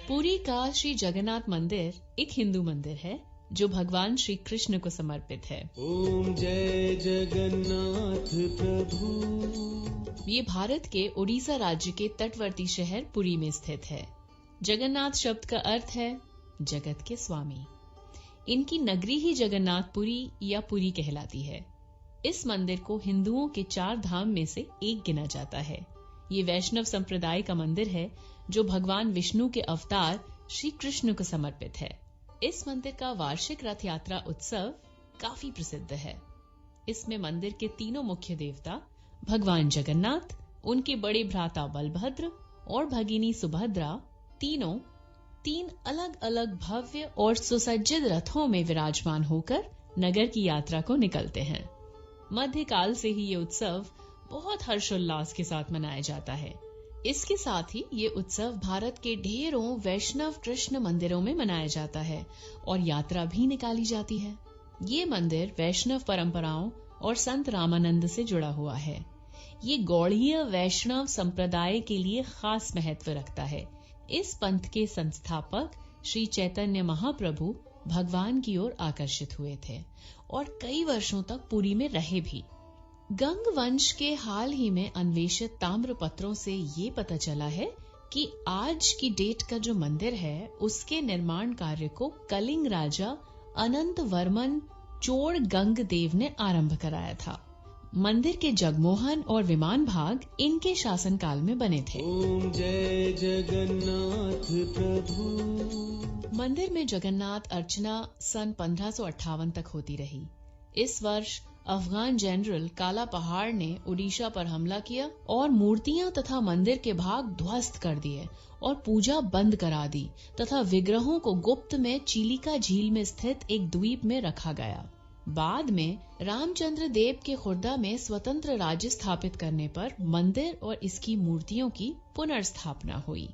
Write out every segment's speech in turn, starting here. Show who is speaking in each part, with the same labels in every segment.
Speaker 1: पुरी का श्री जगन्नाथ मंदिर एक हिंदू मंदिर है जो भगवान श्री कृष्ण को समर्पित है।
Speaker 2: ओम जय जगन्नाथ प्रभु।
Speaker 1: ये भारत के उड़ीसा राज्य के तटवर्ती शहर पुरी में स्थित है। जगन्नाथ शब्द का अर्थ है जगत के स्वामी। इनकी नगरी ही जगन्नाथपुरी या पुरी कहलाती है। इस मंदिर को हिंदुओं के 4 धाम में से एक गिना जाता है। ये वैष्णव संप्रदाय का मंदिर है जो भगवान विष्णु के अवतार श्री कृष्ण को समर्पित है। इस मंदिर का वार्षिक रथ यात्रा उत्सव काफी प्रसिद्ध है। इसमें मंदिर के तीनों मुख्य देवता भगवान जगन्नाथ, उनके बड़े भ्राता बलभद्र और भगिनी सुभद्रा तीनों 3 अलग अलग भव्य और सुसज्जित रथों में विराजमान होकर नगर की यात्रा को निकलते हैं। मध्यकाल से ही ये उत्सव बहुत हर्षोल्लास के साथ मनाया जाता है। इसके साथ ही ये उत्सव भारत के ढेरों वैष्णव कृष्ण मंदिरों में मनाया जाता है और यात्रा भी निकाली जाती है। ये मंदिर वैष्णव परंपराओं और संत रामानंद से जुड़ा हुआ है। ये गौड़ीय वैष्णव संप्रदाय के लिए खास महत्व रखता है। इस पंथ के संस्थापक श्री चैतन्य महाप्रभु भगवान की ओर आकर्षित हुए थे और कई वर्षों तक पुरी में रहे भी। गंग वंश के हाल ही में अन्वेषित ताम्र पत्रों से ये पता चला है कि आज की डेट का जो मंदिर है उसके निर्माण कार्य को कलिंग राजा अनंत वर्मन चोड़ गंग देव ने आरंभ कराया था। मंदिर के जगमोहन और विमान भाग इनके शासन काल में बने थे।
Speaker 2: ओम जय जगन्नाथ प्रभु।
Speaker 1: मंदिर में जगन्नाथ अर्चना सन 1558 तक होती रही। इस वर्ष अफगान जनरल काला पहाड़ ने उड़ीसा पर हमला किया और मूर्तियां तथा मंदिर के भाग ध्वस्त कर दिए और पूजा बंद करा दी तथा विग्रहों को गुप्त में चिलिका झील में स्थित एक द्वीप में रखा गया। बाद में रामचंद्र देव के खुर्दा में स्वतंत्र राज्य स्थापित करने पर मंदिर और इसकी मूर्तियों की पुनर्स्थापना हुई।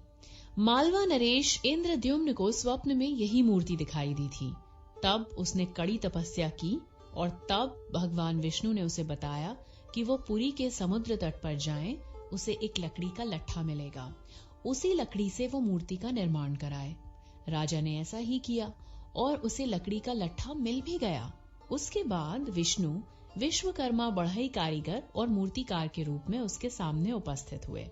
Speaker 1: मालवा नरेश इंद्रद्युम्न को स्वप्न में यही मूर्ति दिखाई दी थी। तब उसने कड़ी तपस्या की और तब भगवान विष्णु ने उसे बताया कि वो पुरी के समुद्र तट पर जाएं, उसे एक लकड़ी का लट्ठा मिलेगा, उसी लकड़ी से वो मूर्ति का निर्माण कराए। राजा ने ऐसा ही किया और उसे लकड़ी का लट्ठा मिल भी गया। उसके बाद विष्णु विश्वकर्मा बढ़ई कारीगर और मूर्तिकार के रूप में उसके सामने उपस्थित हुए,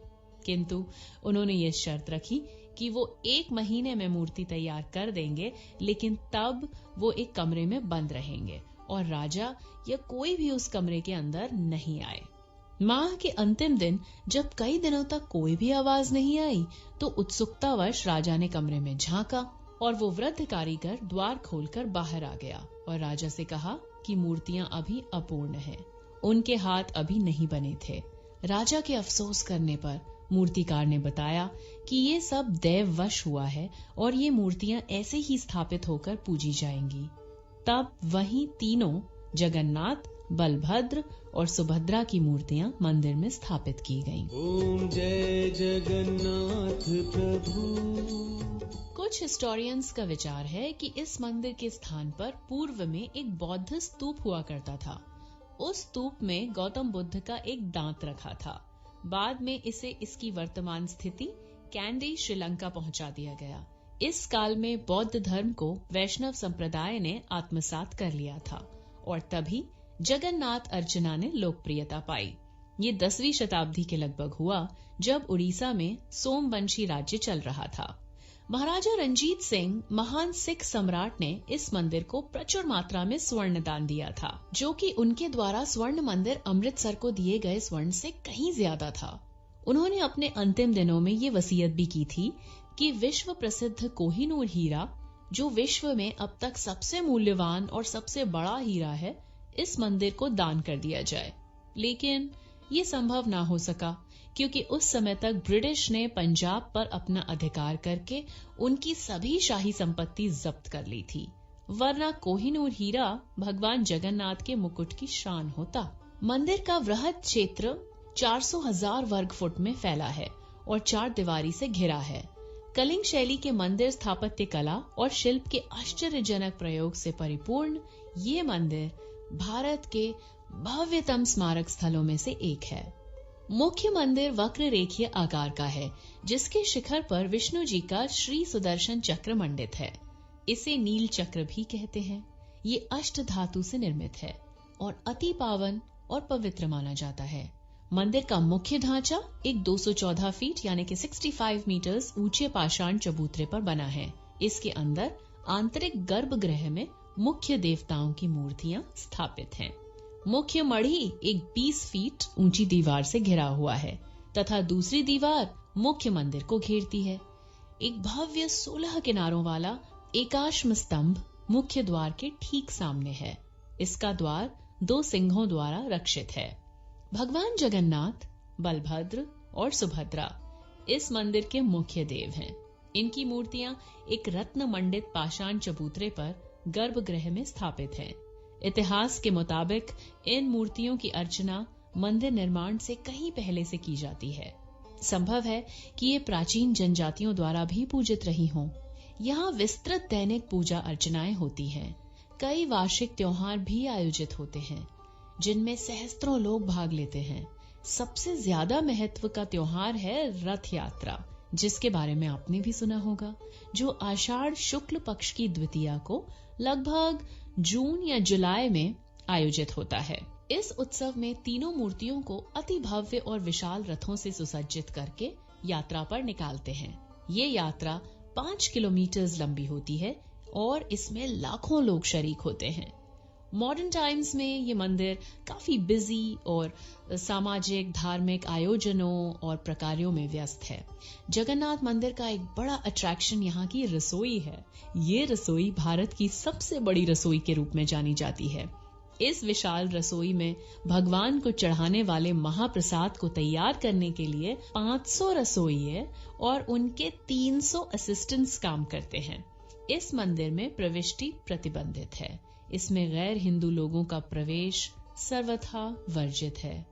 Speaker 1: किंतु उन्होंने ये शर्त रखी कि वो 1 महीने में मूर्ति तैयार कर देंगे, लेकिन तब वो एक कमरे में बंद रहेंगे और राजा या कोई भी उस कमरे के अंदर नहीं आए। माह के अंतिम दिन जब कई दिनों तक कोई भी आवाज नहीं आई तो उत्सुकतावश राजा ने कमरे में झांका और वो वृद्ध कारीगर द्वार खोलकर बाहर आ गया और राजा से कहा कि मूर्तियां अभी अपूर्ण हैं, उनके हाथ अभी नहीं बने थे। राजा के अफसोस करने पर मूर्तिकार ने बताया कि ये सब दैववश हुआ है और ये मूर्तियां ऐसे ही स्थापित होकर पूजी जाएंगी। तब वहीं तीनों जगन्नाथ, बलभद्र और सुभद्रा की मूर्तियां मंदिर में स्थापित की गईं।
Speaker 2: ओम जय जगन्नाथ प्रभु।
Speaker 1: कुछ हिस्टोरियंस का विचार है कि इस मंदिर के स्थान पर पूर्व में एक बौद्ध स्तूप हुआ करता था। उस स्तूप में गौतम बुद्ध का एक दांत रखा था। बाद में इसे इसकी वर्तमान स्थिति कैंडी, श्रीलंका पहुंचा दिया गया। इस काल में बौद्ध धर्म को वैष्णव संप्रदाय ने आत्मसात कर लिया था और तभी जगन्नाथ अर्चना ने लोकप्रियता पाई। ये 10वीं शताब्दी के लगभग हुआ जब उड़ीसा में सोमवंशी राज्य चल रहा था। महाराजा रंजीत सिंह, महान सिख सम्राट, ने इस मंदिर को प्रचुर मात्रा में स्वर्ण दान दिया था, जो कि उनके द्वारा स्वर्ण मंदिर अमृतसर को दिए गए स्वर्ण से कहीं ज्यादा था। उन्होंने अपने अंतिम दिनों में ये वसीयत भी की थी कि विश्व प्रसिद्ध कोहिनूर हीरा, जो विश्व में अब तक सबसे मूल्यवान और सबसे बड़ा हीरा है, इस मंदिर को दान कर दिया जाए। लेकिन ये संभव ना हो सका क्योंकि उस समय तक ब्रिटिश ने पंजाब पर अपना अधिकार करके उनकी सभी शाही संपत्ति जब्त कर ली थी, वरना कोहिनूर हीरा भगवान जगन्नाथ के मुकुट की शान होता। मंदिर का वृहद क्षेत्र 400,000 वर्ग फुट में फैला है और 4 दीवारी से घिरा है। कलिंग शैली के मंदिर स्थापत्य कला और शिल्प के आश्चर्यजनक प्रयोग से परिपूर्ण ये मंदिर भारत के भव्यतम स्मारक स्थलों में से एक है। मुख्य मंदिर वक्र रेखीय आकार का है, जिसके शिखर पर विष्णु जी का श्री सुदर्शन चक्र मंडित है। इसे नील चक्र भी कहते हैं। ये अष्ट धातु से निर्मित है और अति पावन और पवित्र माना जाता है। मंदिर का मुख्य ढांचा एक 214 फीट यानी कि 65 मीटर्स ऊंचे पाषाण चबूतरे पर बना है। इसके अंदर आंतरिक गर्भगृह में मुख्य देवताओं की मूर्तियां स्थापित हैं। मुख्य मढ़ी एक 20 फीट ऊंची दीवार से घिरा हुआ है तथा दूसरी दीवार मुख्य मंदिर को घेरती है। एक भव्य 16 किनारों वाला एकाश्म स्तंभ मुख्य द्वार के ठीक सामने है। इसका द्वार 2 सिंहों द्वारा रक्षित है। भगवान जगन्नाथ, बलभद्र और सुभद्रा इस मंदिर के मुख्य देव हैं। इनकी मूर्तियां एक रत्न मंडित पाषाण चबूतरे पर गर्भगृह में स्थापित है। इतिहास के मुताबिक इन मूर्तियों की अर्चना मंदिर निर्माण से कहीं पहले से की जाती है। संभव है कि ये प्राचीन जनजातियों द्वारा भी पूजित रही हों। यहाँ विस्तृत दैनिक पूजा अर्चनाएं होती हैं। कई वार्षिक त्योहार भी आयोजित होते हैं, जिनमें सहस्त्रों लोग भाग लेते हैं। सबसे ज्यादा महत्व का त्योहार है रथ यात्रा, जिसके बारे में आपने भी सुना होगा, जो आषाढ़ शुक्ल पक्ष की द्वितीया को लगभग जून या जुलाई में आयोजित होता है। इस उत्सव में तीनों मूर्तियों को अति भव्य और विशाल रथों से सुसज्जित करके यात्रा पर निकालते हैं। ये यात्रा 5 किलोमीटर लंबी होती है और इसमें लाखों लोग शरीक होते हैं। मॉडर्न टाइम्स में ये मंदिर काफी बिजी और सामाजिक धार्मिक आयोजनों और प्रकारों में व्यस्त है। जगन्नाथ मंदिर का एक बड़ा अट्रैक्शन यहाँ की रसोई है। ये रसोई भारत की सबसे बड़ी रसोई के रूप में जानी जाती है। इस विशाल रसोई में भगवान को चढ़ाने वाले महाप्रसाद को तैयार करने के लिए 500 रसोइये और उनके 300 असिस्टेंट्स काम करते हैं। इस मंदिर में प्रविष्टि प्रतिबंधित है। इसमें गैर हिंदू लोगों का प्रवेश सर्वथा वर्जित है।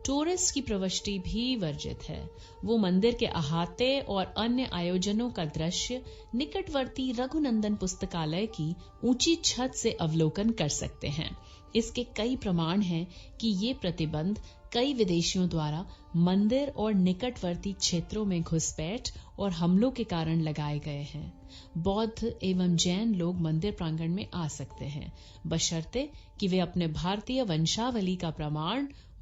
Speaker 1: टूरिस्ट की प्रविष्टि भी वर्जित है। वो मंदिर के अहाते और अन्य आयोजनों का दृश्य निकटवर्ती रघुनंदन पुस्तकालय की ऊंची छत से अवलोकन कर सकते हैं। इसके कई प्रमाण हैं कि ये प्रतिबंध कई विदेशियों द्वारा मंदिर और निकटवर्ती क्षेत्रों में घुसपैठ और हमलों के कारण लगाए गए हैं। बौद्ध एवं जैन लोग मंदिर प्रांगण में आ सकते हैं, बशर्ते कि वे अपने भारतीय वंशावली का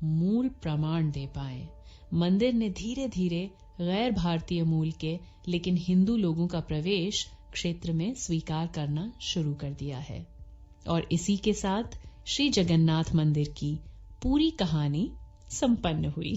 Speaker 1: मूल प्रमाण दे पाएं। मंदिर ने धीरे धीरे गैर भारतीय मूल के लेकिन हिंदू लोगों का प्रवेश क्षेत्र में स्वीकार करना शुरू कर दिया है। और इसी के साथ श्री जगन्नाथ मंदिर की पूरी कहानी संपन्न हुई।